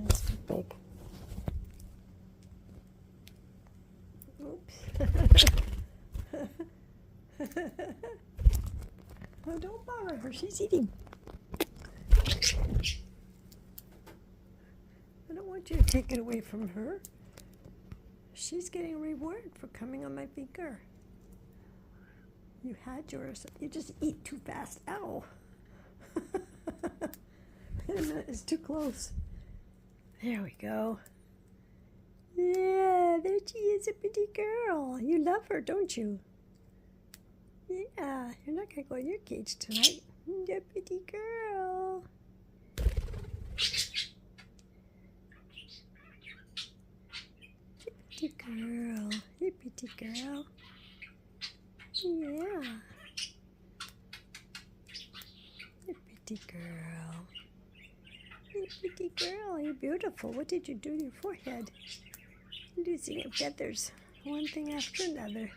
That's too big. Oops. Oh, don't bother her. She's eating. I don't want you to take it away from her. She's getting a reward for coming on my finger. You had yours. You just eat too fast. Ow. Wait a minute. It's too close. There we go. Yeah, there she is, a pretty girl. You love her, don't you? Yeah, you're not going to go in your cage tonight. You're a pretty girl. You're a pretty girl. You're a pretty girl. Yeah. You're a pretty girl. You're a pretty girl. You're beautiful. What did you do to your forehead? Losing your feathers. One thing after another.